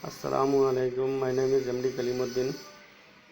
Assalamu alaikum. My name is MD Kalimuddin,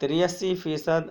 83%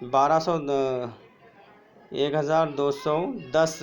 1210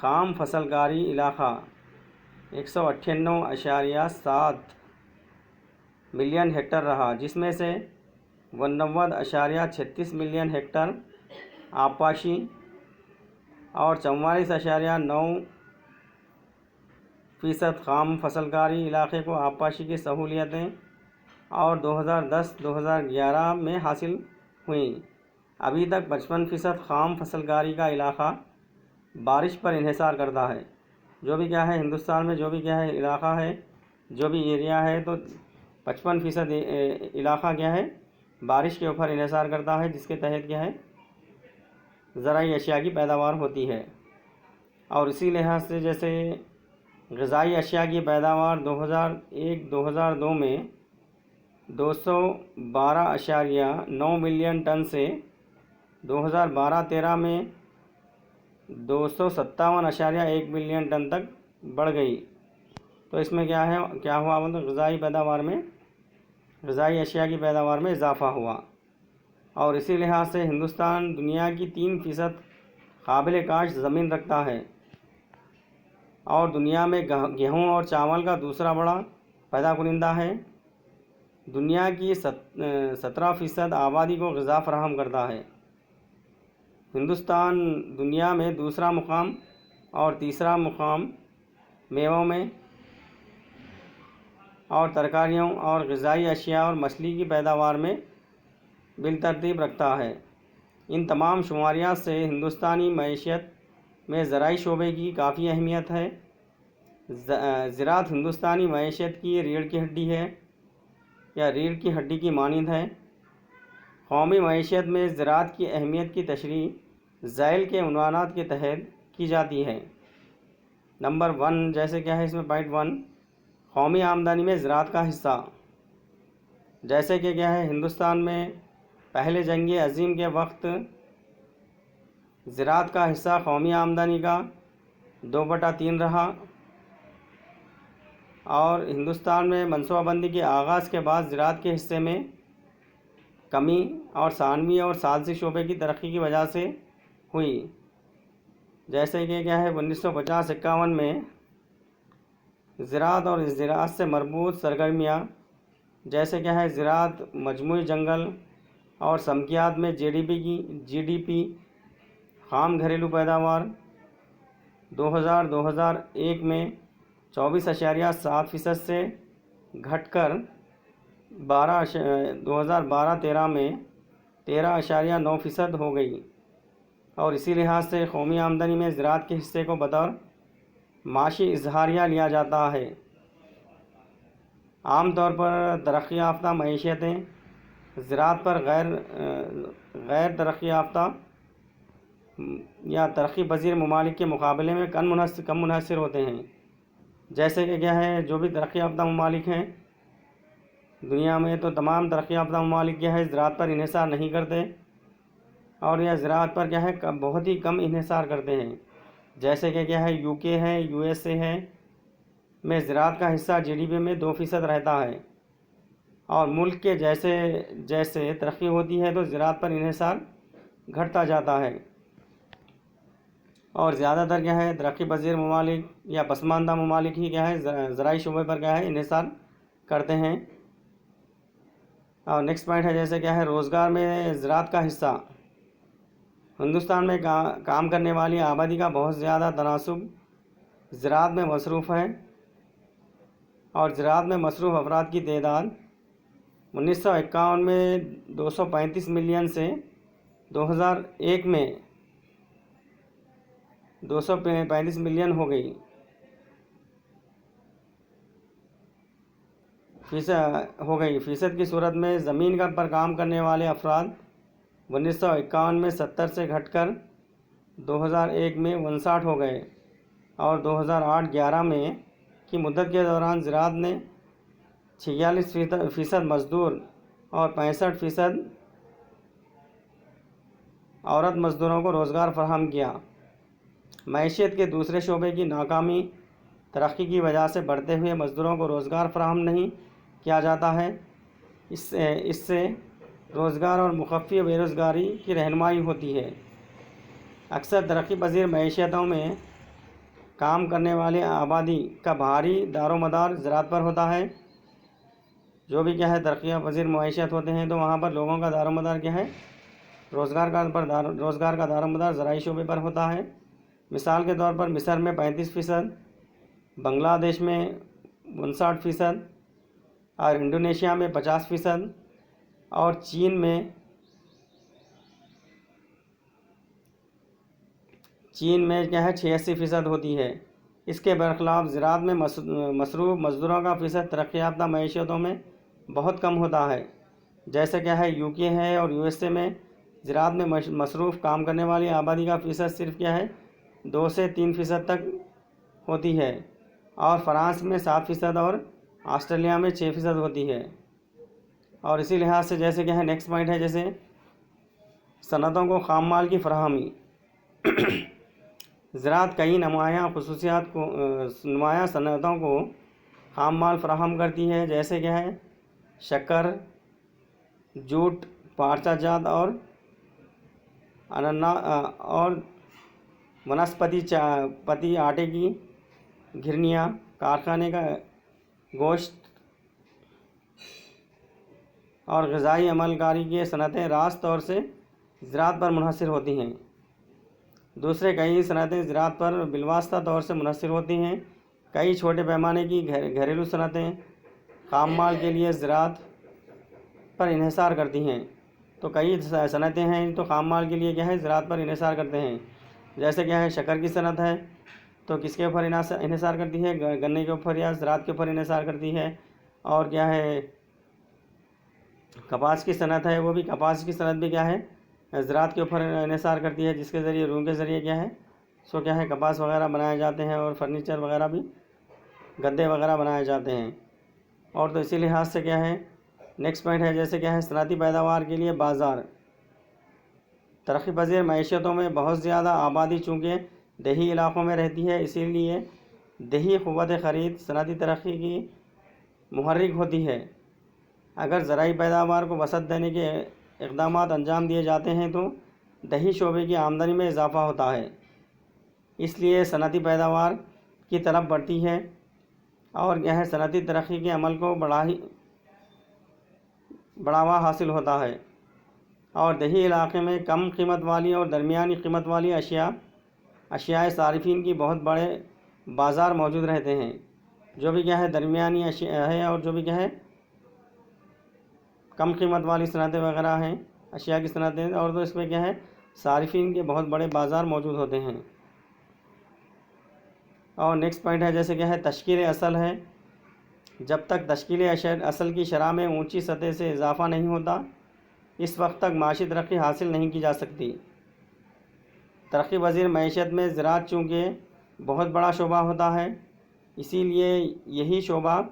خام فصل کاری علاقہ 198.7 ملین ہیکٹر رہا، جس میں سے 89.36 ملین ہیکٹر آبپاشی اور 44.9% خام فصل کاری علاقے کو آبپاشی کی سہولیتیں اور 2010-2011 میں حاصل ہوئیں۔ ابھی تک 55% خام فصل کاری کا علاقہ بارش پر انحصار کرتا ہے۔ جو بھی کیا ہے ہندوستان میں جو بھی کیا ہے علاقہ ہے، جو بھی ایریا ہے، تو 55% علاقہ کیا ہے بارش کے اوپر انحصار کرتا ہے، جس کے تحت کیا ہے زرعی اشیاء کی پیداوار ہوتی ہے۔ اور اسی لحاظ سے جیسے غذائی اشیاء کی پیداوار 2001-2002 میں 212.9 ملین ٹن سے 2012-13 میں 257.1 ملین ٹن تک بڑھ گئی۔ تو اس میں کیا ہوا مطلب غذائی اشیاء کی پیداوار میں اضافہ ہوا۔ اور اسی لحاظ سے ہندوستان دنیا کی 3% قابل کاشت زمین رکھتا ہے اور دنیا میں گیہوں اور چاول کا دوسرا بڑا پیدا کنندہ ہے۔ دنیا کی 17% آبادی کو غذا فراہم کرتا ہے۔ ہندوستان دنیا میں دوسرا مقام اور تیسرا مقام میووں میں اور ترکاریوں اور غذائی اشیاء اور مچھلی کی پیداوار میں بالترتیب رکھتا ہے۔ ان تمام شماریات سے ہندوستانی معیشت میں زرعی شعبے کی کافی اہمیت ہے۔ زراعت ہندوستانی معیشت کی ریڑھ کی ہڈی ہے یا ریڑھ کی ہڈی کی مانند ہے۔ قومی معیشت میں زراعت کی اہمیت کی تشریح ذیل کے عنوانات کے تحت کی جاتی ہے۔ نمبر 1 جیسے کیا ہے اس میں پوائنٹ 1 قومی آمدنی میں زراعت کا حصہ۔ جیسے کہ کیا ہے ہندوستان میں پہلے جنگ عظیم کے وقت زراعت کا حصہ قومی آمدنی کا 2/3 رہا، اور ہندوستان میں منصوبہ بندی کے آغاز کے بعد زراعت کے حصے میں کمی اور ثانوی اور ثالثی شعبے کی ترقی کی وجہ سے ہوئی۔ جیسے کہ کیا ہے 1950-51 میں زراعت اور زراعت سے مربوط سرگرمیاں جیسے کیا ہے زراعت، مجموعی جنگل اور سمکیات میں جی ڈی پی خام گھریلو پیداوار 2001 میں 24.7% سے گھٹ کر 2012-13 میں 13.9% ہو گئی۔ اور اسی لحاظ سے قومی آمدنی میں زراعت کے حصے کو بطور معاشی اظہاریہ لیا جاتا ہے۔ عام طور پر ترقی یافتہ معیشتیں زراعت پر غیر ترقی یافتہ یا ترقی پذیر ممالک کے مقابلے میں کم منحصر ہوتے ہیں۔ جیسے کہ کیا ہے جو بھی ترقی یافتہ ممالک ہیں دنیا میں، تو تمام ترقی یافتہ ممالک کیا ہے زراعت پر انحصار نہیں کرتے، اور یہ زراعت پر کیا ہے بہت ہی کم انحصار کرتے ہیں۔ جیسے کہ کیا ہے UK ہے، USA ہے میں زراعت کا حصہ GDP میں 2% رہتا ہے، اور ملک کے جیسے ترقی ہوتی ہے تو زراعت پر انحصار گھٹتا جاتا ہے، اور زیادہ تر کیا ہے ترقی پذیر ممالک یا پسماندہ ممالک ہی کیا ہے زرعی شعبے پر کیا ہے انحصار کرتے ہیں۔ اور نیکسٹ پوائنٹ ہے جیسے کیا ہے روزگار میں زراعت کا حصہ۔ ہندوستان میں کام کرنے والی آبادی کا بہت زیادہ تناسب زراعت میں مصروف ہے، اور زراعت میں مصروف افراد کی تعداد 1951 میں 235 ملین سے 2001 میں 235 ملین ہو گئی۔ فیصد کی صورت میں زمین پر کام کرنے والے افراد 1951 میں 70 سے گھٹ کر 2001 میں 59 ہو گئے، اور 2008-11 میں کی مدت کے دوران زراعت نے 46% مزدور اور 65% عورت مزدوروں کو روزگار فراہم کیا۔ معیشت کے دوسرے شعبے کی ناکامی ترقی کی وجہ سے بڑھتے ہوئے مزدوروں کو روزگار فراہم نہیں کیا جاتا ہے۔ اس سے روزگار اور مخفی بے روزگاری کی رہنمائی ہوتی ہے۔ اکثر ترقی پذیر معیشتوں میں کام کرنے والے آبادی کا بھاری دار و مدار زراعت پر ہوتا ہے. جو بھی کیا ہے ترقی پذیر معیشت ہوتے ہیں تو وہاں پر لوگوں کا دار و مدار کیا ہے روزگار کا دار و مدار زرعی شعبے پر ہوتا ہے. مثال کے طور پر مصر میں 35%، بنگلہ دیش میں 59% اور انڈونیشیا میں 50% اور چین میں کیا ہے 86% ہوتی ہے. اس کے برخلاف زراعت میں مصروف مزدوروں کا فیصد ترقی یافتہ معیشتوں میں بہت کم ہوتا ہے. جیسے کیا ہے یو کے ہے اور یو ایس اے میں زراعت میں مصروف کام کرنے والی آبادی کا فیصد صرف کیا ہے 2 سے 3% تک ہوتی ہے، اور فرانس میں 7% اور آسٹریلیا میں 6% ہوتی ہے. اور اسی لحاظ سے جیسے کہ ہے نیکسٹ پوائنٹ ہے جیسے صنعتوں کو خام مال کی فراہمی. زراعت کئی نمایاں صنعتوں کو خام مال فراہم کرتی ہے، جیسے کہ ہے شکر، جوٹ، پارچہ جات اور ونسپتی آٹے کی گھرنیاں، کارخانے کا گوشت اور غذائی عمل کاری کی صنعتیں راست طور سے زراعت پر منحصر ہوتی ہیں. دوسرے کئی صنعتیں زراعت پر بالواسطہ طور سے منحصر ہوتی ہیں. کئی چھوٹے پیمانے کی گھریلو صنعتیں خام مال کے لیے زراعت پر انحصار کرتی ہیں. تو کئی صنعتیں ہیں تو خام مال کے لیے کیا ہے زراعت پر انحصار کرتے ہیں. جیسے کیا ہے شکر کی صنعت ہے تو کس کے اوپر انحصار کرتی ہے؟ گنے کے اوپر یا زراعت کے اوپر انحصار کرتی ہے. اور کیا ہے کپاس کی صنعت ہے، وہ بھی کپاس کی صنعت بھی کیا ہے زراعت کے اوپر انحصار کرتی ہے، جس کے ذریعے روم کے ذریعے کیا ہے کیا ہے کپاس وغیرہ بنائے جاتے ہیں اور فرنیچر وغیرہ بھی گدے وغیرہ بنائے جاتے ہیں. اور تو اسی لحاظ سے کیا ہے نیکسٹ پوائنٹ ہے جیسے کیا ہے صنعتی پیداوار کے لیے بازار. ترقی پذیر معیشتوں میں بہت زیادہ آبادی چونکہ دیہی علاقوں میں رہتی ہے، اسی لیے دیہی قوت خرید صنعتی ترقی کی محرک ہوتی ہے. اگر زرعی پیداوار کو وسعت دینے کے اقدامات انجام دیے جاتے ہیں تو دیہی شعبے کی آمدنی میں اضافہ ہوتا ہے، اس لیے صنعتی پیداوار کی طلب بڑھتی ہے اور یہ صنعتی ترقی کے عمل کو بڑھاوا حاصل ہوتا ہے. اور دیہی علاقے میں کم قیمت والی اور درمیانی قیمت والی اشیاء صارفین کی بہت بڑے بازار موجود رہتے ہیں. جو بھی کیا ہے درمیانی اشیاء ہے اور جو بھی کیا ہے کم قیمت والی صنعتیں وغیرہ ہیں اشیاء کی صنعتیں، اور تو اس میں کیا ہے صارفین کے بہت بڑے بازار موجود ہوتے ہیں. اور نیکسٹ پوائنٹ ہے جیسے کیا ہے تشکیل اصل ہے. جب تک تشکیل اصل کی شرح میں اونچی سطح سے اضافہ نہیں ہوتا اس وقت تک معاشی ترقی حاصل نہیں کی جا سکتی. ترقی پذیر معیشت میں زراعت چونکہ بہت بڑا شعبہ ہوتا ہے، اسی لیے یہی شعبہ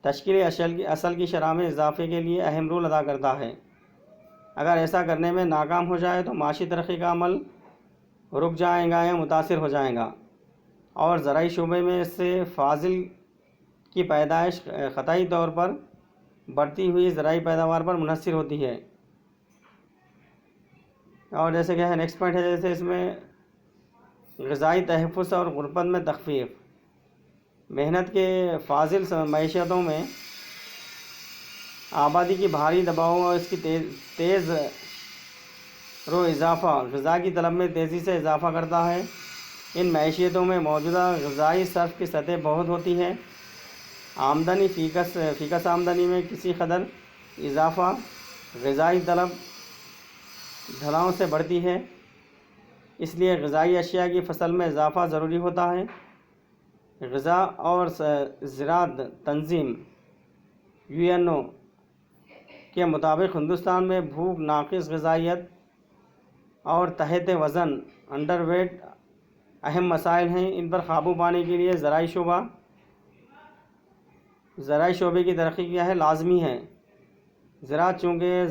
تشکیل اصل کی شرح میں اضافے کے لیے اہم رول ادا کرتا ہے. اگر ایسا کرنے میں ناکام ہو جائے تو معاشی ترقی کا عمل رک جائے گا یا متاثر ہو جائے گا، اور زرعی شعبے میں سے فاضل کی پیدائش قطعی طور پر بڑھتی ہوئی زرعی پیداوار پر منحصر ہوتی ہے. اور جیسے کہ ہے نیکسٹ پوائنٹ ہے جیسے اس میں غذائی تحفظ اور غربت میں تخفیف. محنت کے فاضل معیشتوں میں آبادی کی بھاری دباؤ اور اس کی تیز رو اضافہ غذا کی طلب میں تیزی سے اضافہ کرتا ہے. ان معیشتوں میں موجودہ غذائی صرف کی سطح بہت ہوتی ہے. آمدنی فیکس آمدنی میں کسی قدر اضافہ غذائی طلب ڈھلان سے بڑھتی ہے، اس لیے غذائی اشیاء کی فصل میں اضافہ ضروری ہوتا ہے. غذا اور زراعت تنظیم UNO کے مطابق ہندوستان میں بھوک، ناقص غذائیت اور تحت وزن انڈر ویٹ اہم مسائل ہیں. ان پر قابو پانے کے لیے زرعی شعبے کی ترقی کیا ہے لازمی ہے. زراعت چونکہ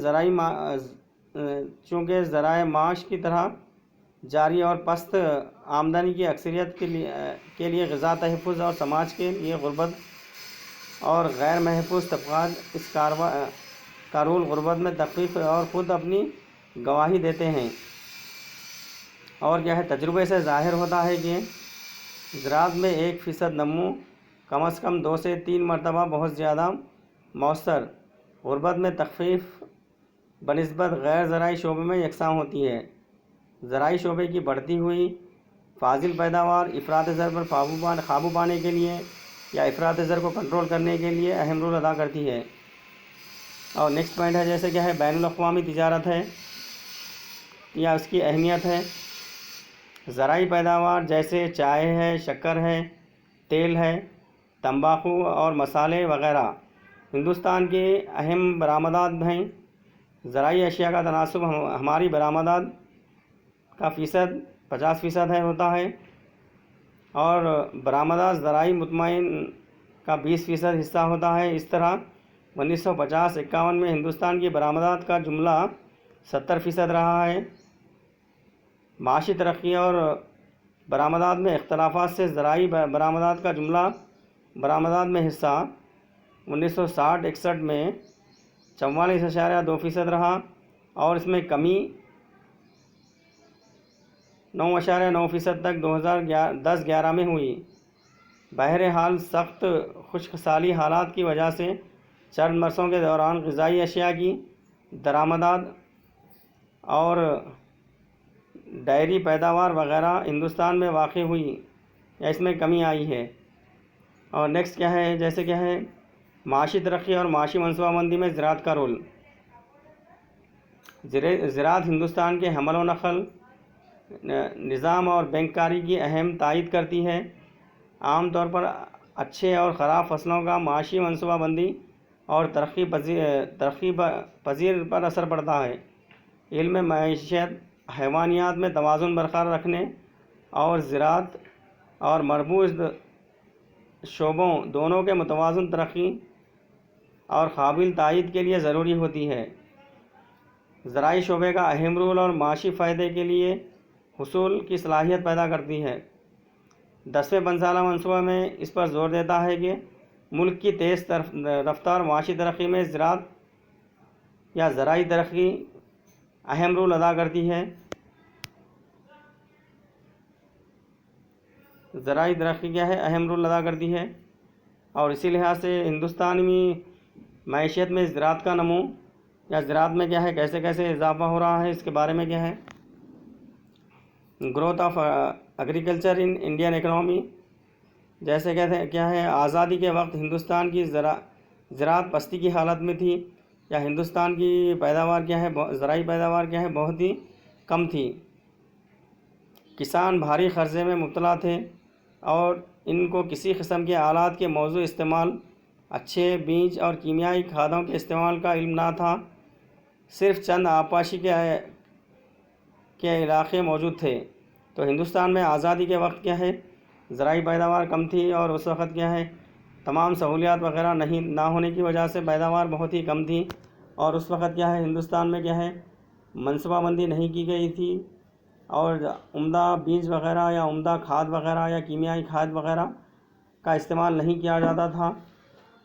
ذرائع معاش کی طرح جاری اور پست آمدنی کی اکثریت کے لیے غذا تحفظ اور سماج کے لیے غربت اور غیر محفوظ طبقات اس کا رول غربت میں تخفیف اور خود اپنی گواہی دیتے ہیں. اور کیا ہے تجربے سے ظاہر ہوتا ہے کہ زراعت میں 1% نمو کم از کم 2 سے 3 مرتبہ بہت زیادہ مؤثر، غربت میں تخفیف بنسبت غیر زرعی شعبے میں یکساں ہوتی ہے۔ زرعی شعبے کی بڑھتی ہوئی فاضل پیداوار افراط زر پر قابو پانے کے لیے یا افراط زر کو کنٹرول کرنے کے لیے اہم رول ادا کرتی ہے۔ اور نیکسٹ پوائنٹ ہے جیسے کیا ہے بین الاقوامی تجارت ہے یا اس کی اہمیت ہے۔ زرعی پیداوار جیسے چائے ہے، شکر ہے، تیل ہے، تمباکو اور مسالے وغیرہ ہندوستان کی اہم برآمدات ہیں۔ زرعی اشیاء کا تناسب ہماری برآمدات کا 50% ہوتا ہے اور برآمدات زرعی مطمئن کا 20% حصہ ہوتا ہے۔ اس طرح 1950-51 میں ہندوستان کی برآمدات کا جملہ 70% رہا ہے۔ معاشی ترقی اور برآمدات میں اختلافات سے زرعی برآمدات کا جملہ برآمدات میں حصہ 1960-61 میں 44.2% رہا اور اس میں کمی 9.9% تک 2010-11 میں ہوئی۔ بہرحال سخت خشک سالی حالات کی وجہ سے چند برسوں کے دوران غذائی اشیاء کی درآمدات اور ڈیری پیداوار وغیرہ ہندوستان میں واقع ہوئی یا اس میں کمی آئی ہے۔ اور نیکسٹ کیا ہے جیسے کیا ہے معاشی ترقی اور معاشی منصوبہ بندی میں زراعت کا رول۔ زراعت ہندوستان کے حمل و نقل نظام اور بینک کاری کی اہم تائید کرتی ہے۔ عام طور پر اچھے اور خراب فصلوں کا معاشی منصوبہ بندی اور ترقی پذیر پر اثر پڑتا ہے۔ علم معیشت، حیوانیات میں توازن برقرار رکھنے اور زراعت اور مربوط شعبوں دونوں کے متوازن ترقی اور قابل تائید کے لیے ضروری ہوتی ہے۔ زرعی شعبے کا اہم رول اور معاشی فائدے کے لیے حصول کی صلاحیت پیدا کرتی ہے۔ 10ویں 5 سالہ منصوبہ میں اس پر زور دیتا ہے کہ ملک کی تیز رفتار معاشی ترقی میں زراعت یا زرعی ترقی اہم رول ادا کرتی ہے۔ زرعی ترقی کیا ہے اہم رول ادا کرتی ہے اور اسی لحاظ سے ہندوستانی معیشت میں زراعت کا نمو یا زراعت میں کیا ہے کیسے کیسے اضافہ ہو رہا ہے اس کے بارے میں کیا ہے growth of agriculture in Indian economy. جیسے کہتے ہیں کیا ہے آزادی کے وقت ہندوستان کی زراعت پستی کی حالت میں تھی یا ہندوستان کی پیداوار کیا ہے زرعی پیداوار کیا ہے بہت ہی کم تھی۔ کسان بھاری قرضے میں مبتلا تھے اور ان کو کسی قسم کے آلات کے موزوں استعمال، اچھے بیج اور کیمیائی کھادوں کے استعمال کا علم نہ تھا۔ صرف چند آبپاشی کے علاقے موجود تھے۔ تو ہندوستان میں آزادی کے وقت کیا ہے زرعی پیداوار کم تھی اور اس وقت کیا ہے تمام سہولیات وغیرہ نہ ہونے کی وجہ سے پیداوار بہت ہی کم تھی اور اس وقت کیا ہے ہندوستان میں کیا ہے منصوبہ بندی نہیں کی گئی تھی اور عمدہ بیج وغیرہ یا عمدہ کھاد وغیرہ یا کیمیائی کھاد وغیرہ کا استعمال نہیں کیا جاتا تھا،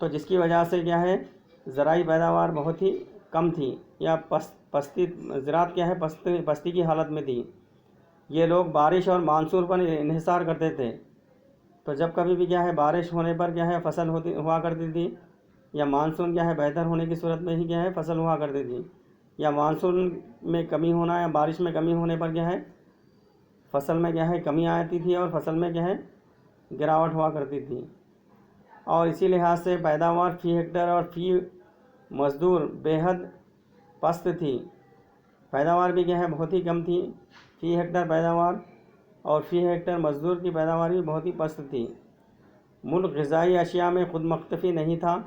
تو جس کی وجہ سے کیا ہے زرعی پیداوار بہت ہی کم تھی یا زراعت کیا ہے پستی کی حالت میں تھی۔ یہ لوگ بارش اور مانسون پر انحصار کرتے تھے، تو جب کبھی بھی کیا ہے بارش ہونے پر کیا ہے فصل ہوا کرتی تھی یا مانسون کیا ہے بہتر ہونے کی صورت میں ہی کیا ہے فصل ہوا کرتی تھی، یا مانسون میں کمی ہونا یا بارش میں کمی ہونے پر کیا ہے فصل میں کیا ہے کمی آتی تھی اور فصل میں کیا ہے گراوٹ ہوا کرتی تھی۔ اور اسی لحاظ سے پیداوار فی ہیکٹر اور فی مزدور بے حد پست تھی۔ پیداوار بھی کیا ہے بہت ہی کم تھی، فی ہیکٹر پیداوار اور فی ہیکٹر مزدور کی پیداوار بھی بہت ہی پست تھی۔ ملک غذائی اشیاء میں خود مکتفی نہیں تھا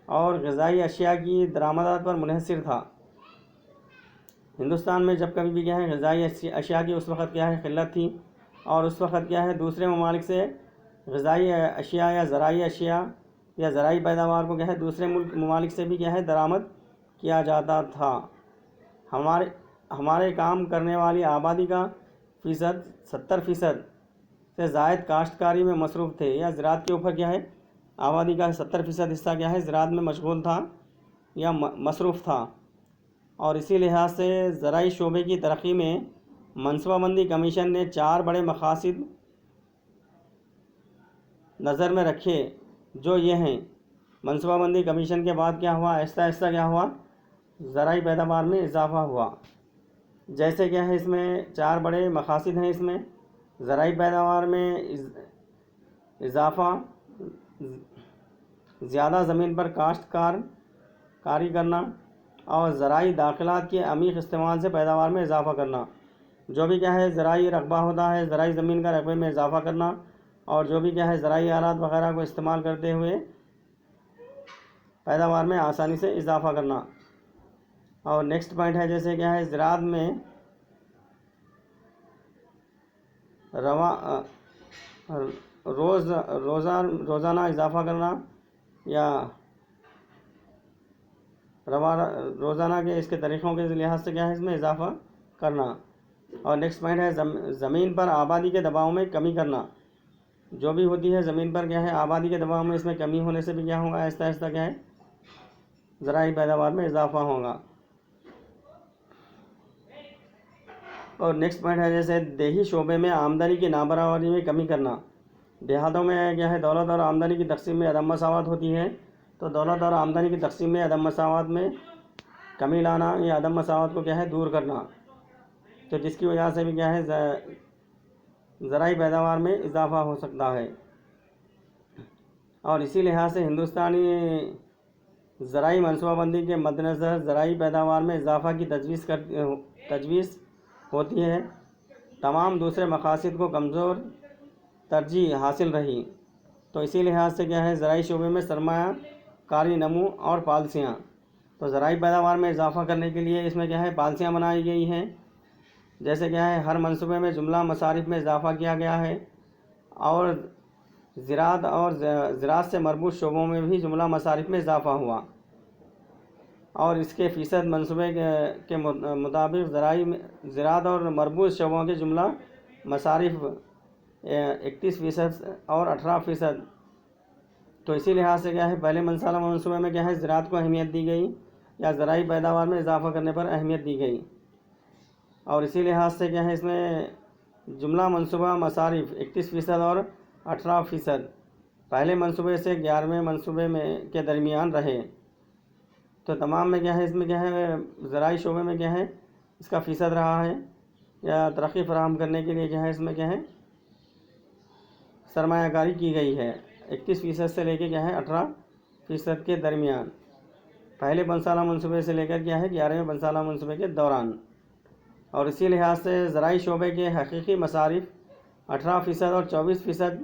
اور غذائی اشیاء کی درآمدات پر منحصر تھا۔ ہندوستان میں جب کبھی بھی کیا ہے غذائی اشیاء کی اس وقت کیا ہے قلت تھی اور اس وقت کیا ہے دوسرے ممالک سے غذائی اشیاء یا زرعی اشیاء یا زرعی پیداوار کو کیا ہے دوسرے ممالک سے بھی کیا ہے درآمد کیا جاتا تھا۔ ہمارے کام کرنے والی آبادی کا 70% سے زائد کاشتکاری میں مصروف تھے یا زراعت کے اوپر کیا ہے آبادی کا 70% حصہ کیا ہے زراعت میں مشغول تھا یا مصروف تھا۔ اور اسی لحاظ سے زرعی شعبے کی ترقی میں منصوبہ بندی کمیشن نے 4 بڑے مقاصد نظر میں رکھے جو یہ ہیں۔ منصوبہ بندی کمیشن کے بعد کیا ہوا، آہستہ آہستہ کیا ہوا، زرعی پیداوار میں اضافہ ہوا۔ جیسے کیا ہے، اس میں 4 بڑے مقاصد ہیں۔ اس میں زرعی پیداوار میں اضافہ، زیادہ زمین پر کاری کرنا، اور زرعی داخلات کے عمیق استعمال سے پیداوار میں اضافہ کرنا۔ جو بھی کیا ہے زرعی رقبہ ہوتا ہے، زرعی زمین کا رقبے میں اضافہ کرنا، اور جو بھی کیا ہے زرعی آلات وغیرہ کو استعمال کرتے ہوئے پیداوار میں آسانی سے اضافہ کرنا۔ اور نیکسٹ پوائنٹ ہے جیسے کیا ہے زراعت میں روزانہ اضافہ کرنا، یا روزانہ کے اس کے طریقوں کے لحاظ سے کیا ہے اس میں اضافہ کرنا۔ اور نیکسٹ پوائنٹ ہے زمین پر آبادی کے دباؤ میں کمی کرنا۔ جو بھی ہوتی ہے زمین پر کیا ہے آبادی کے دباؤ میں اس میں کمی ہونے سے بھی کیا ہوگا، آہستہ آہستہ کیا ہے زرعی پیداوار میں اضافہ ہوگا۔ اور نیکسٹ پوائنٹ ہے جیسے دیہی شعبے میں آمدنی کی نابرابری میں کمی کرنا۔ دیہاتوں میں کیا ہے دولت اور آمدنی کی تقسیم میں عدم مساوات ہوتی ہے، تو دولت اور آمدنی کی تقسیم میں عدم مساوات میں کمی لانا، یا عدم مساوات کو کیا ہے دور کرنا، تو جس کی وجہ سے بھی کیا ہے زرعی پیداوار میں اضافہ ہو سکتا ہے۔ اور اسی لحاظ سے ہندوستانی زرعی منصوبہ بندی کے مد نظر زرعی پیداوار میں اضافہ کی تجویز ہوتی ہے۔ تمام دوسرے مقاصد کو کمزور ترجیح حاصل رہی، تو اسی لحاظ سے کیا ہے زرعی شعبے میں سرمایہ کاری نمو اور پالیسیاں، تو زرعی پیداوار میں اضافہ کرنے کے لیے اس میں کیا ہے پالیسیاں بنائی گئی ہیں۔ جیسے کیا ہے ہر منصوبے میں جملہ مصارف میں اضافہ کیا گیا ہے، اور زراعت سے مربوط شعبوں میں بھی جملہ مصارف میں اضافہ ہوا، اور اس کے فیصد منصوبے کے مطابق زراعت اور مربوط شعبوں کے جملہ مصارف 31% اور 18%۔ تو اسی لحاظ سے کیا ہے پہلے سالہ منصوبے میں کیا ہے زراعت کو اہمیت دی گئی، یا زرعی پیداوار میں اضافہ کرنے پر اہمیت دی گئی، اور اسی لحاظ سے کیا ہے اس میں جملہ منصوبہ مصارف 31% اور 18% پہلے منصوبے سے 11ویں منصوبے کے درمیان رہے۔ تو تمام میں کیا ہے اس میں کیا ہے زرعی شعبے میں کیا ہے اس کا فیصد رہا ہے، یا ترقی فراہم کرنے کے لیے کیا ہے اس میں کیا ہے سرمایہ کاری کی گئی ہے 31% سے لے کے کیا ہے 18% کے درمیان، پہلے سالہ منصوبے سے لے کر کیا ہے 11ویں سالہ منصوبے کے دوران۔ اور اسی لحاظ سے زرعی شعبے کے حقیقی مصارف 18% اور 24%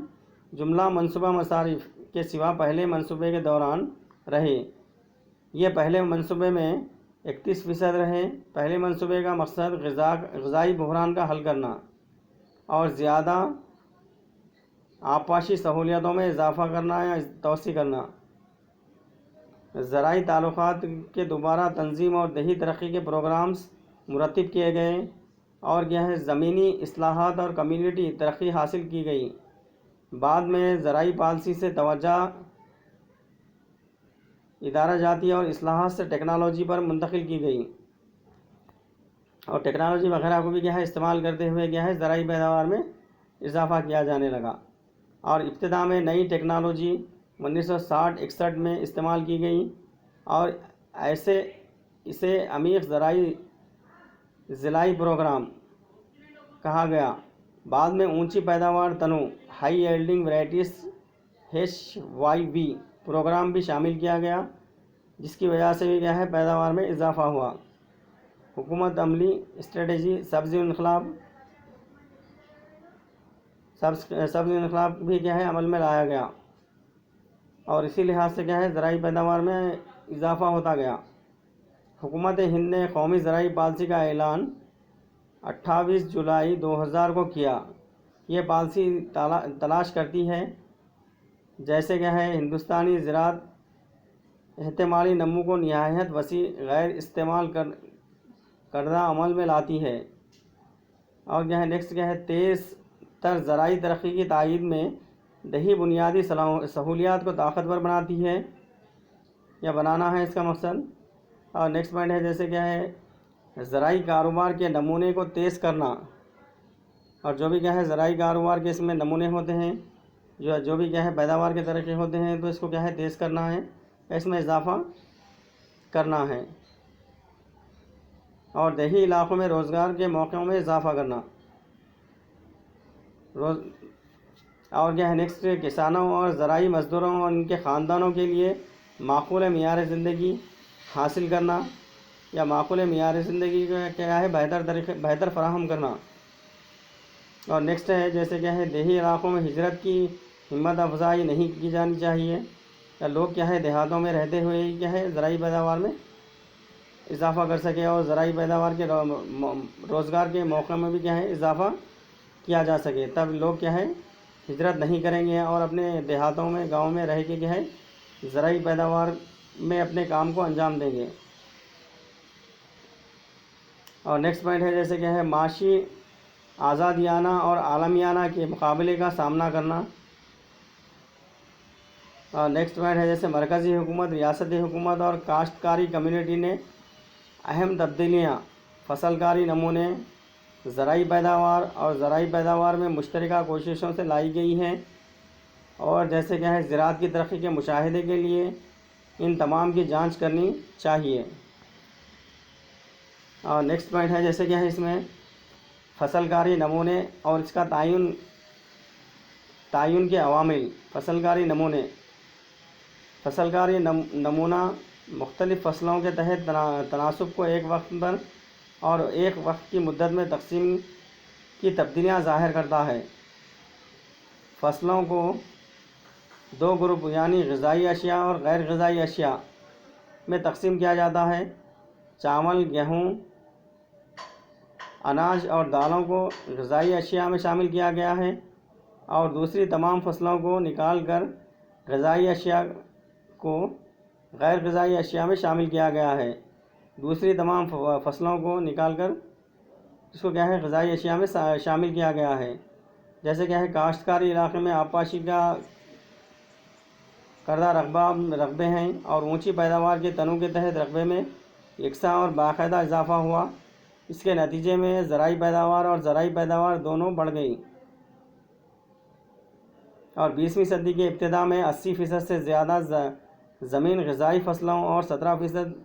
جملہ منصوبہ مصارف کے سوا پہلے منصوبے کے دوران رہے۔ یہ پہلے منصوبے میں 31% رہے۔ پہلے منصوبے کا مقصد غذائی بحران کا حل کرنا اور زیادہ آبپاشی سہولیتوں میں اضافہ کرنا یا توسیع کرنا، زرعی تعلقات کے دوبارہ تنظیم اور دیہی ترقی کے پروگرامز مرتب کیے گئے، اور کیا ہے زمینی اصلاحات اور کمیونٹی ترقی حاصل کی گئی۔ بعد میں زرعی پالیسی سے توجہ ادارہ جاتی اور اصلاحات سے ٹیکنالوجی پر منتقل کی گئی، اور ٹیکنالوجی وغیرہ کو بھی کیا ہے استعمال کرتے ہوئے کیا ہے زرعی پیداوار میں اضافہ کیا جانے لگا۔ اور ابتدا میں نئی ٹیکنالوجی 1960-61 میں استعمال کی گئی، اور اسے عمیق ضلعی پروگرام کہا گیا۔ بعد میں اونچی پیداوار تنوع ہائی ییلڈنگ ورائٹیز HYV پروگرام بھی شامل کیا گیا، جس کی وجہ سے بھی کیا ہے پیداوار میں اضافہ ہوا۔ حکومت عملی اسٹریٹجی سبزی انقلاب بھی کیا ہے عمل میں لایا گیا، اور اسی لحاظ سے کیا ہے زرعی پیداوار میں اضافہ ہوتا گیا۔ حکومت ہند نے قومی زرعی پالیسی کا اعلان 28 جولائی 2000 کو کیا۔ یہ پالیسی تلاش کرتی ہے جیسے کیا ہے ہندوستانی زراعت احتمالی نمو کو نہایت وسیع غیر استعمال کردہ عمل میں لاتی ہے، اور کیا ہے نیکسٹ کیا ہے تیز تر زرعی ترقی کی تائید میں دیہی بنیادی سہولیات کو طاقتور بناتی ہے، یا بنانا ہے اس کا مقصد۔ اور نیکسٹ پوائنٹ ہے جیسے کیا ہے زرعی کاروبار کے نمونے کو تیز کرنا، اور جو بھی کیا ہے زرعی کاروبار کے اس میں نمونے ہوتے ہیں جو بھی کیا ہے پیداوار کے طریقے ہوتے ہیں تو اس کو کیا ہے تیز کرنا ہے، اس میں اضافہ کرنا ہے، اور دیہی علاقوں میں روزگار کے موقعوں میں اضافہ کرنا۔ اور کیا ہے نیکسٹ، کسانوں اور زرعی مزدوروں اور ان کے خاندانوں کے لیے معقول معیار زندگی حاصل کرنا، یا معقول معیار زندگی کا کیا ہے بہتر فراہم کرنا۔ اور نیکسٹ ہے جیسے کیا ہے دیہی علاقوں میں ہجرت کی ہمت افزائی نہیں کی جانی چاہیے، یا لوگ کیا ہے دیہاتوں میں رہتے ہوئے ہی کیا ہے زرعی پیداوار میں اضافہ کر سکے، اور زرعی پیداوار کے روزگار کے موقع میں بھی کیا ہے اضافہ کیا جا سکے، تب لوگ کیا ہے ہجرت نہیں کریں گے اور اپنے دیہاتوں میں گاؤں میں رہ کے کیا ہے زرعی پیداوار میں اپنے کام کو انجام دیں گے۔ اور نیکسٹ پوائنٹ ہے جیسے کیا ہے معاشی آزادیانہ اور عالمیانہ کے مقابلے کا سامنا کرنا۔ اور نیکسٹ پوائنٹ ہے جیسے مرکزی حکومت، ریاستی حکومت اور کاشتکاری کمیونٹی نے اہم تبدیلیاں فصل کاری نمونے، زرعی پیداوار میں مشترکہ کوششوں سے لائی گئی ہیں، اور جیسے کیا ہے زراعت کی ترقی کے مشاہدے کے لیے ان تمام کی جانچ کرنی چاہیے۔ اور نیکسٹ پوائنٹ ہے جیسے کیا ہے اس میں فصل کاری نمونے اور اس کا تعین کے عوامل۔ فصل کاری نمونہ مختلف فصلوں کے تحت تناسب کو ایک وقت پر اور ایک وقت کی مدت میں تقسیم کی تبدیلیاں ظاہر کرتا ہے۔ فصلوں کو دو گروپ یعنی غذائی اشیاء اور غیر غذائی اشیاء میں تقسیم کیا جاتا ہے۔ چاول، گیہوں، اناج اور دالوں کو غذائی اشیاء میں شامل کیا گیا ہے، اور دوسری تمام فصلوں کو نکال کر غذائی اشیاء کو غیر غذائی اشیاء میں شامل کیا گیا ہے۔ دوسری تمام فصلوں کو نکال کر اس کو کیا ہے غذائی اشیاء میں شامل کیا گیا ہے۔ جیسے کیا ہے کاشتکاری علاقے میں آبپاشی کا کردہ رقبے ہیں، اور اونچی پیداوار کے تنوع کے تحت رقبے میں یکساں اور باقاعدہ اضافہ ہوا۔ اس کے نتیجے میں زرعی پیداوار دونوں بڑھ گئی، اور 20ویں صدی کے ابتدا میں 80% سے زیادہ زمین غذائی فصلوں اور 17%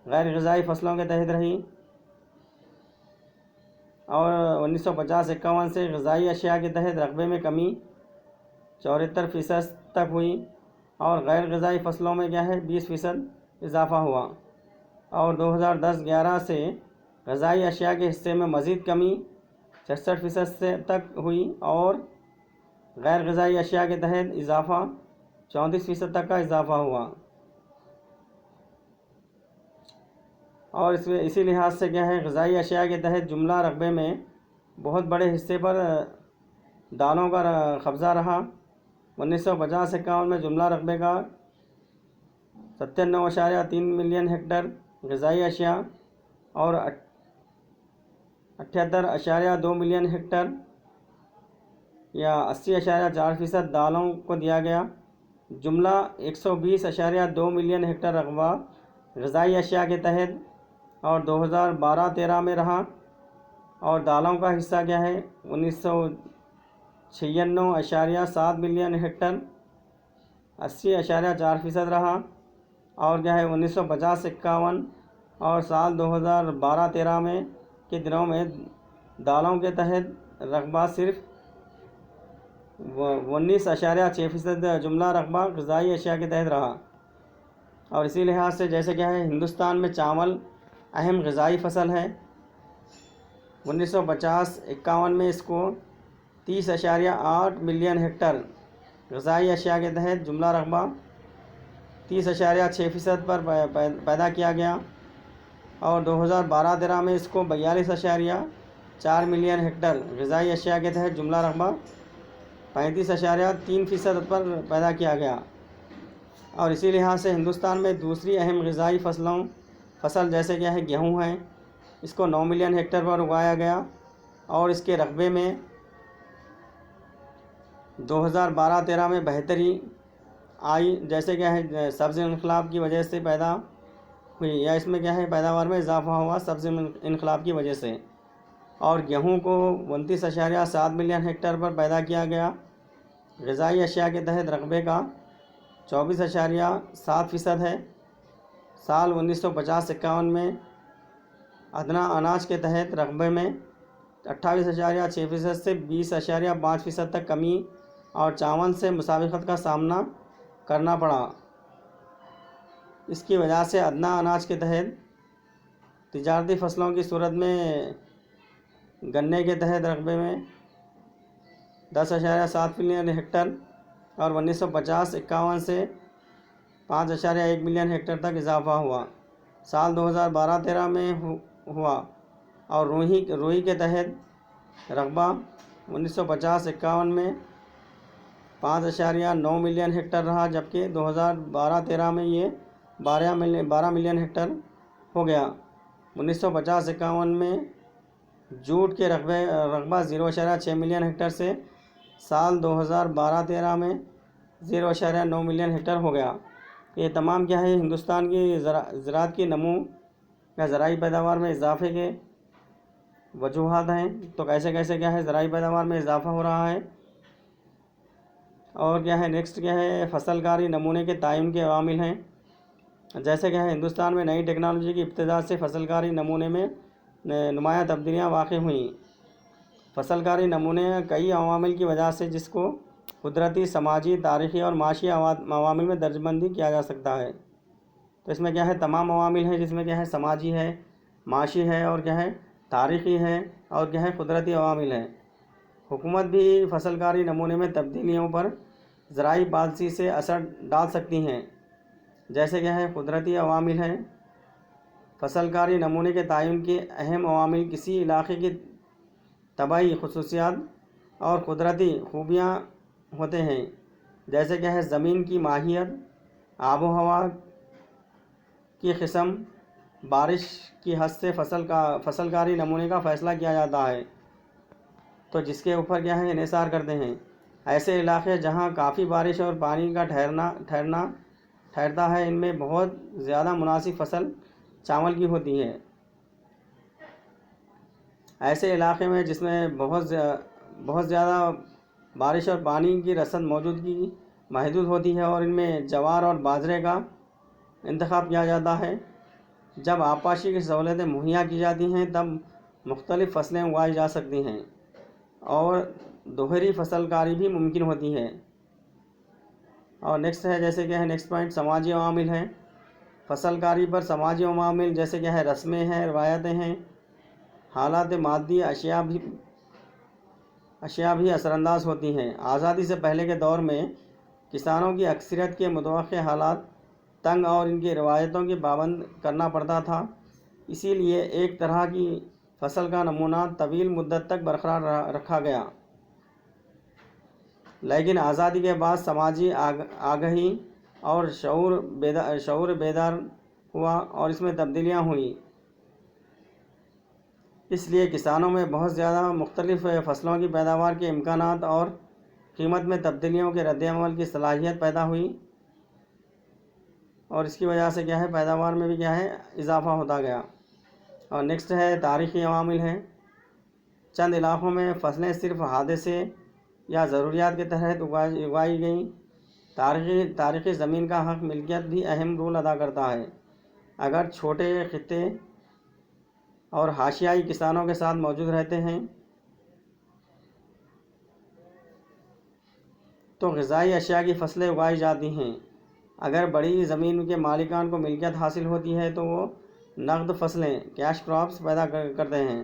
غیر غذائی فصلوں کے تحت رہی، اور 1950-51 سے غذائی اشیاء کے تحت رقبے میں کمی 74% تک ہوئی، اور غیر غذائی فصلوں میں کیا ہے 20% اضافہ ہوا، اور 2010-11 سے غذائی اشیاء کے حصے میں مزید کمی 66% تک ہوئی، اور غیر غذائی اشیاء کے تحت اضافہ 34% تک کا اضافہ ہوا۔ اور اسی لحاظ سے کیا ہے غذائی اشیاء کے تحت جملہ رقبے میں بہت بڑے حصے پر دالوں کا قبضہ رہا۔ 1950-51 میں جملہ رقبے کا 97.3 ملین ہیکٹر غذائی اشیاء اور 78.2 ملین ہیکٹر یا 80.4% دالوں کو دیا گیا۔ جملہ 120.2 ملین ہیکٹر رقبہ غذائی اشیاء کے تحت اور 2012-13 میں رہا، اور دالوں کا حصہ کیا ہے 1996.7 ملین ہیکٹر 80.4% رہا، اور کیا ہے 1950-51 اور سال 2012-13 میں کے دنوں میں دالوں کے تحت رقبہ صرف 19.6% جملہ رقبہ غذائی اشیاء کے تحت رہا۔ اور اسی لحاظ سے جیسے کیا ہے ہندوستان میں چاول اہم غذائی فصل ہے۔ 1950-51 میں اس کو 30.8 ملین ہیکٹر غذائی اشیاء کے تحت جملہ رقبہ 30.6% پر پیدا کیا گیا، اور 2012-13 میں اس کو 42.4 ملین ہیکٹر غذائی اشیاء کے تحت جملہ رقبہ 35.3% پر پیدا کیا گیا۔ اور اسی لحاظ سے ہندوستان میں دوسری اہم غذائی فصل جیسے کیا ہے گیہوں ہے، اس کو 9 ملین ہیکٹر پر اگایا گیا، اور اس کے رقبے میں 2012-13 میں بہتری آئی، جیسے کیا ہے سبز انقلاب کی وجہ سے پیدا ہوئی، یا اس میں کیا ہے پیداوار میں اضافہ ہوا سبز انقلاب کی وجہ سے۔ اور گیہوں کو 29.7 ملین ہیکٹر پر پیدا کیا گیا، غذائی اشیاء کے تحت رقبے کا 24.7% ہے۔ سال 1950-51 میں ادنا اناج کے تحت رقبے میں 28.6% سے 20.5% تک کمی اور چاول سے مسابقت کا سامنا کرنا پڑا۔ اس کی وجہ سے ادنا اناج کے تحت تجارتی فصلوں کی صورت میں گنے کے تحت رقبے میں 10.7 ملین ہیکٹر اور 1950-51 سے 5.1 ملین ہیکٹر تک اضافہ ہوا۔ سال 2012-13 میں ہوا اور روئی کے تحت رقبہ 1950-51 میں 5.9 ملین ہیکٹر رہا، جبکہ 2012-13 میں یہ 12 ملین ہیکٹر ہو گیا۔ 1950-51 میں جوٹ کے رقبہ 0.6 ملین ہیکٹر سے سال 2012-13 میں 0.9 ملین ہیکٹر ہو گیا۔ یہ تمام کیا ہے ہندوستان کی زراعت کی نمو یا زرعی پیداوار میں اضافے کے وجوہات ہیں۔ تو کیسے کیا ہے زرعی پیداوار میں اضافہ ہو رہا ہے، اور کیا ہے نیکسٹ کیا ہے فصل کاری نمونے کے تعین کے عوامل ہیں۔ جیسے کہ ہندوستان میں نئی ٹیکنالوجی کی ابتدا سے فصل کاری نمونے میں نمایاں تبدیلیاں واقع ہوئیں۔ فصل کاری نمونے کئی عوامل کی وجہ سے، جس کو قدرتی، سماجی، تاریخی اور معاشی عوامل میں درج بندی کیا جا سکتا ہے۔ تو اس میں کیا ہے تمام عوامل ہیں، جس میں کیا ہے سماجی ہے، معاشی ہے، اور کیا ہے تاریخی ہے، اور کیا ہے قدرتی عوامل ہیں۔ حکومت بھی فصل کاری نمونے میں تبدیلیوں پر زرعی پالیسی سے اثر ڈال سکتی ہیں۔ جیسے کیا ہے قدرتی عوامل ہیں۔ فصل کاری نمونے کے تعین کے اہم عوامل کسی علاقے کی طبعی خصوصیات اور قدرتی خوبیاں ہوتے ہیں۔ جیسے کیا ہے زمین کی ماہیت، آب و ہوا کی قسم، بارش کی حد سے فصل کاری نمونے کا فیصلہ کیا جاتا ہے، تو جس کے اوپر کیا ہے انحصار کرتے ہیں۔ ایسے علاقے جہاں کافی بارش اور پانی کا ٹھہرتا ہے، ان میں بہت زیادہ مناسب فصل چاول کی ہوتی ہے۔ ایسے علاقے میں جس میں بہت زیادہ بارش اور پانی کی رسد موجودگی محدود ہوتی ہے، اور ان میں جوار اور باجرے کا انتخاب کیا جاتا ہے۔ جب آبپاشی کی سہولتیں مہیا کی جاتی ہیں، تب مختلف فصلیں اگائی جا سکتی ہیں اور دوہری فصل کاری بھی ممکن ہوتی ہے۔ اور نیکسٹ ہے جیسے کہ ہے نیکسٹ پوائنٹ سماجی عوامل ہیں۔ فصل کاری پر سماجی عوامل جیسے کہ ہے رسمیں ہیں، روایتیں ہیں، حالات مادی اشیاء بھی اثر انداز ہوتی ہیں۔ آزادی سے پہلے کے دور میں کسانوں کی اکثریت کے متوقع حالات تنگ اور ان کی روایتوں کی پابند کرنا پڑتا تھا، اسی لیے ایک طرح کی فصل کا نمونہ طویل مدت تک برقرار رکھا گیا۔ لیکن آزادی کے بعد سماجی آگہی اور شعور بیدار ہوا اور اس میں تبدیلیاں ہوئیں۔ اس لیے کسانوں میں بہت زیادہ مختلف فصلوں کی پیداوار کے امکانات اور قیمت میں تبدیلیوں کے رد عمل کی صلاحیت پیدا ہوئی، اور اس کی وجہ سے کیا ہے پیداوار میں بھی کیا ہے اضافہ ہوتا گیا۔ اور نیکسٹ ہے تاریخی عوامل ہیں۔ چند علاقوں میں فصلیں صرف حادثے یا ضروریات کے تحت اگائی گئیں۔ تاریخی زمین کا حق ملکیت بھی اہم رول ادا کرتا ہے۔ اگر چھوٹے خطے اور حاشیائی کسانوں کے ساتھ موجود رہتے ہیں، تو غذائی اشیاء کی فصلیں اگائی جاتی ہیں۔ اگر بڑی زمین کے مالکان کو ملکیت حاصل ہوتی ہے، تو وہ نقد فصلیں کیش کراپس پیدا کرتے ہیں۔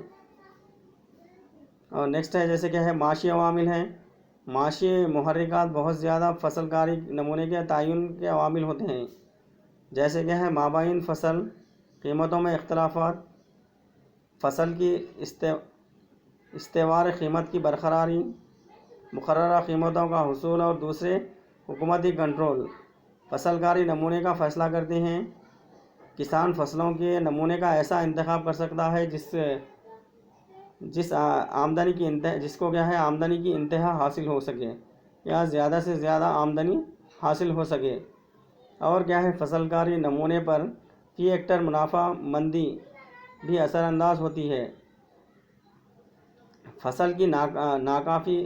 اور نیکسٹ ہے جیسے کہ ہے معاشی عوامل ہیں۔ معاشی محرکات بہت زیادہ فصل کاری نمونے کے تعین کے عوامل ہوتے ہیں۔ جیسے کہ ہے مابین فصل قیمتوں میں اختلافات، فصل کی استوار قیمت کی برقراری، مقررہ قیمتوں کا حصول اور دوسرے حکومتی کنٹرول فصل کاری نمونے کا فیصلہ کرتے ہیں۔ کسان فصلوں کے نمونے کا ایسا انتخاب کر سکتا ہے جس کو کیا ہے آمدنی کی انتہا حاصل ہو سکے یا زیادہ سے زیادہ آمدنی حاصل ہو سکے۔ اور کیا ہے فصل کاری نمونے پر فی ہیکٹر منافع مندی بھی اثر انداز ہوتی ہے۔ فصل کی ناکافی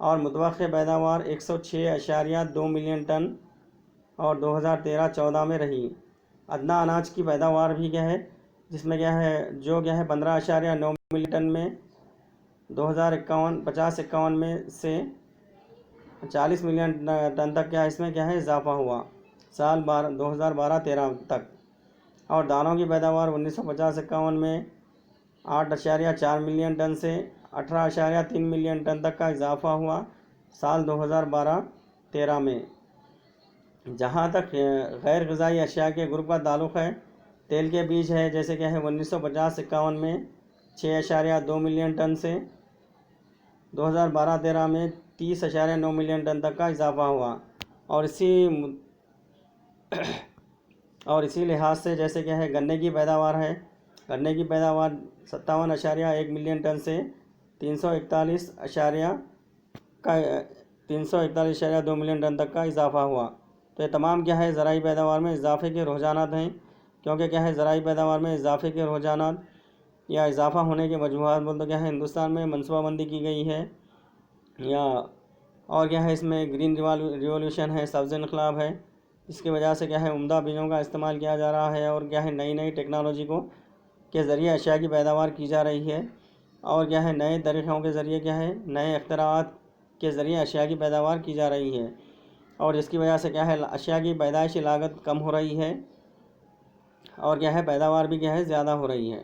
اور متوقع پیداوار 106.2 ملین ٹن اور 2013-14 میں رہی۔ ادنا اناج کی پیداوار بھی کیا ہے جس میں کیا ہے جو کیا ہے 15.9 ملین ٹن میں 50-51 میں سے 40 ملین ٹن تک کیا اس میں کیا ہے اضافہ ہوا سال 2012-13 تک۔ اور دانوں کی پیداوار 1950-51 میں 8.4 ملین ٹن سے 18.3 ملین ٹن تک کا اضافہ ہوا سال 2012-13 میں۔ جہاں تک غیر غذائی اشیاء کے گروپ کا تعلق ہے، تیل کے بیج ہے جیسے کہ ہے 1950-51 میں 6.2 ملین ٹن سے 2012-13 میں 30.9 ملین ٹن تک کا اضافہ ہوا۔ اور اسی لحاظ سے جیسے کہ ہے گنے کی پیداوار ہے، گنے کی پیداوار 57.1 ملین ٹن سے 341.2 ملین ٹن تک کا اضافہ ہوا۔ تو یہ تمام کیا ہے زرعی پیداوار میں اضافے کے رجحانات ہیں، کیونکہ کیا ہے زرعی پیداوار میں اضافے کے رجحانات یا اضافہ ہونے کے وجوہات بول تو کیا ہے ہندوستان میں منصوبہ بندی کی گئی ہے، یا اور کیا ہے اس میں گرین ریولوشن ہے، سبز انقلاب ہے، اس کی وجہ سے کیا ہے عمدہ بیجوں کا استعمال کیا جا رہا ہے، اور کیا ہے نئی ٹیکنالوجی کے ذریعے اشیاء کی پیداوار کی جا رہی ہے، اور کیا ہے نئے طریقوں کے ذریعے کیا ہے نئے اختراعات کے ذریعے اشیاء کی پیداوار کی جا رہی ہے، اور اس کی وجہ سے کیا ہے اشیاء کی پیدائشی لاگت کم ہو رہی ہے، اور کیا ہے پیداوار بھی کیا ہے زیادہ ہو رہی ہے۔